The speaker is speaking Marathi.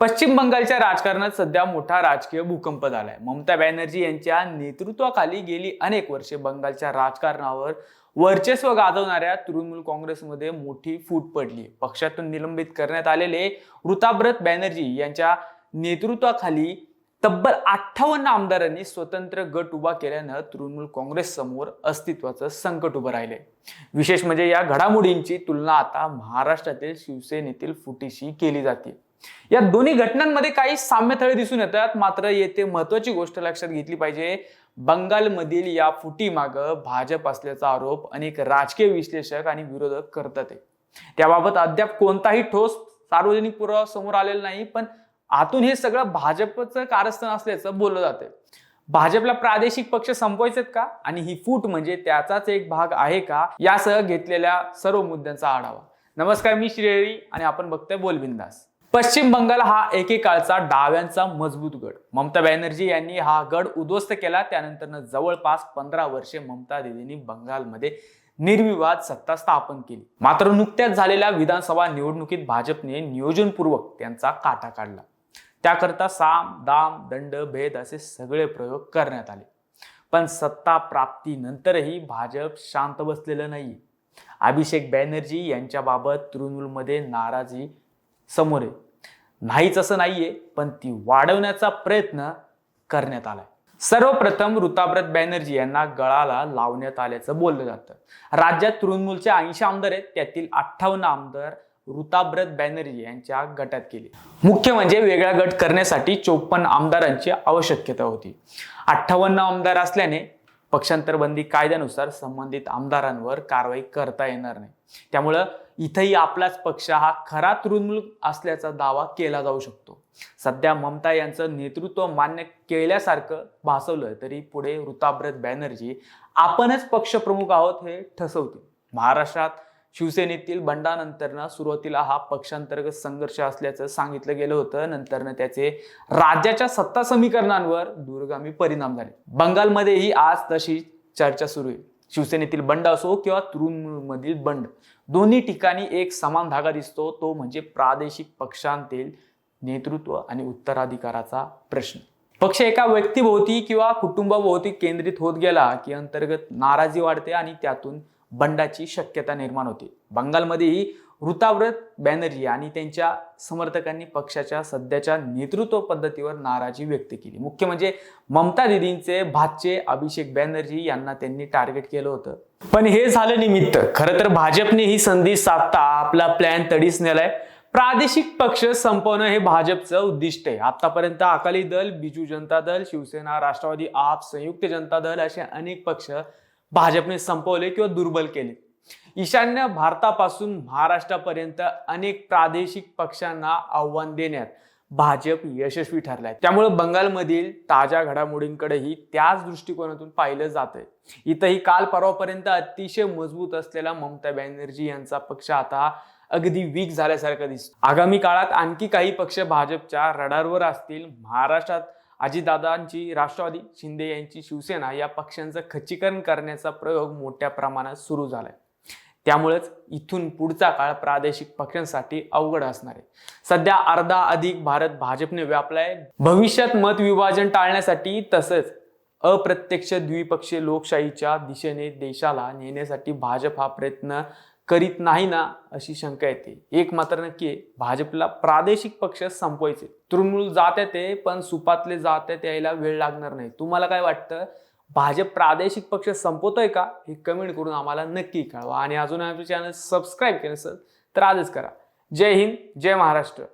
पश्चिम बंगालच्या राजकारणात सध्या मोठा राजकीय भूकंप झालाय। ममता बॅनर्जी यांच्या नेतृत्वाखाली गेली अनेक वर्षे बंगालच्या राजकारणावर वर्चस्व गाजवणाऱ्या तृणमूल काँग्रेसमध्ये मोठी फूट पडली। पक्षातून निलंबित करण्यात आलेले ऋताब्रत बॅनर्जी यांच्या नेतृत्वाखाली तब्बल 58 आमदारांनी स्वतंत्र गट उभा केल्यानं तृणमूल काँग्रेस समोर अस्तित्वाचं संकट उभं राहिले। विशेष म्हणजे या घडामोडींची तुलना आता महाराष्ट्रातील शिवसेनेतील फुटीशी केली जाते। या दोन्ही घटनांमध्ये काही साम्यतळे दिसून येतात, मात्र येथे महत्त्वाची गोष्ट लक्षात घेतली पाहिजे। बंगालमधील या फुटीमागे भाजप असल्याचा आरोप अनेक राजकीय विश्लेषक आणि विरोधक करतात। त्याबाबत अद्याप कोणताही ठोस सार्वजनिक पुरावा समोर आलेला नाही, पण आतून हे सगळं भाजपचं कारस्थान असल्याचं बोललं जातं। भाजपला प्रादेशिक पक्ष संपवायचेत का आणि ही फूट म्हणजे त्याचाच एक भाग आहे का, यासह घेतलेल्या सर्व मुद्द्यांचा आढावा। नमस्कार, मी श्रीहरी आणि आपण बघतोय बोलबिंदास। पश्चिम बंगाल हा एकेकाळचा डाव्यांचा मजबूत गड। ममता बॅनर्जी यांनी हा गड उद्ध्वस्त केला। त्यानंतर जवळपास 15 वर्षे ममता दीदींनी बंगालमध्ये निर्विवाद सत्ता स्थापन केली। मात्र नुकत्याच झालेल्या विधानसभा निवडणुकीत भाजपने नियोजनपूर्वक त्यांचा काटा काढला। त्याकरता साम दाम दंड भेद असे सगळे प्रयोग करण्यात आले, पण सत्ता प्राप्तीनंतरही भाजप शांत बसलेलं नाही। अभिषेक बॅनर्जी यांच्याबाबत तृणमूलमध्ये नाराजी समोर आहे, नाहीच असं नाहीये, पण ती वाढवण्याचा प्रयत्न करण्यात आलाय। सर्वप्रथम ऋताब्रत बॅनर्जी यांना गळाला लावण्यात आल्याचं बोललं जातं। राज्यात तृणमूलचे 80 आमदार आहेत, त्यातील 58 आमदार ऋताब्रत बॅनर्जी यांच्या गटात केले। मुख्य म्हणजे वेगळा गट करण्यासाठी 54 आमदारांची आवश्यकता होती। 58 आमदार असल्याने पक्षांतरबंदी कायद्यानुसार संबंधित आमदारांवर कारवाई करता येणार नाही। त्यामुळं इथेही आपलाच पक्ष हा खरा तृणमूल असल्याचा दावा केला जाऊ शकतो। सध्या ममता यांचं नेतृत्व मान्य केल्यासारखं भासवलं तरी पुढे ऋताब्रत बॅनर्जी आपणच पक्षप्रमुख आहोत हे ठसवते। महाराष्ट्रात शिवसेनेतील बंडानंतर सुरुवातीला हा पक्षांतर्गत संघर्ष असल्याचं सांगितलं गेलं होतं, नंतर त्याचे राज्याच्या सत्ता समीकरणांवर दूरगामी परिणाम झाले। बंगालमध्येही आज तशी चर्चा सुरू आहे। शिवसेनेतील बंड असो किंवा तृणमूलमधील बंड, दोन्ही ठिकाणी एक समान धागा दिसतो, तो म्हणजे प्रादेशिक पक्षांतील नेतृत्व आणि उत्तराधिकाराचा प्रश्न। पक्ष एका व्यक्तीभोवती किंवा कुटुंबाभोवती केंद्रित होत गेला की अंतर्गत नाराजी वाढते आणि त्यातून बंडाची शक्यता निर्माण होते। बंगालमध्येही ऋताब्रत बॅनर्जी आणि त्यांच्या समर्थकांनी पक्षाच्या सध्याच्या नेतृत्व पद्धतीवर नाराजी व्यक्त केली। मुख्य म्हणजे ममता दीदींचे भाचे अभिषेक बॅनर्जी यांना त्यांनी टार्गेट केलं होतं, पण हे झालं निमित्त। खरं तर भाजपने ही संधी साधता आपला प्लॅन तडीस नेलाय। प्रादेशिक पक्ष संपवणं हे भाजपचं उद्दिष्ट आहे। आतापर्यंत अकाली दल, बिजू जनता दल, शिवसेना, राष्ट्रवादी, आप, संयुक्त जनता दल असे अनेक पक्ष भाजपने संपवले किंवा दुर्बल केले। ईशान्य भारतापासून महाराष्ट्रापर्यंत अनेक प्रादेशिक पक्षांना आव्हान देण्यात भाजप यशस्वी ठरलाय। त्यामुळे बंगालमधील ताज्या घडामोडींकडेही त्याच दृष्टिकोनातून पाहिलं जातंय। इथंही काल परवापर्यंत अतिशय मजबूत असलेला ममता बॅनर्जी यांचा पक्ष आता अगदी वीक झाल्यासारखं दिसतो। आगामी काळात आणखी काही पक्ष भाजपच्या रडारवर असतील। महाराष्ट्रात अजितदादांची राष्ट्रवादी, शिंदे यांची शिवसेना या पक्षांचं खच्चीकरण करण्याचा प्रयोग मोठ्या प्रमाणात सुरू झालाय। त्यामुळेच इथून पुढचा काळ प्रादेशिक पक्षांसाठी अवघड असणार आहे। सध्या अर्धा अधिक भारत भाजपने व्यापलाय। भविष्यात मत विभाजन टाळण्यासाठी तसंच अप्रत्यक्ष द्विपक्षीय लोकशाहीच्या दिशेने देशाला नेण्यासाठी भाजप हा प्रयत्न करीत नाही ना, अशी शंका येते। एक मात्र नक्की आहे, भाजपला प्रादेशिक पक्ष संपवायचे। तृणमूल जात येते, पण सुपातले जात यायला वेळ लागणार नाही। तुम्हाला काय वाटतं, भाजप प्रादेशिक पक्ष संपवतोय का? हे कमेंट करून आम्हाला नक्की कळवा आणि अजून आमचे चॅनल सबस्क्राईब केलं असेल तर आजच करा। जय हिंद, जय महाराष्ट्र।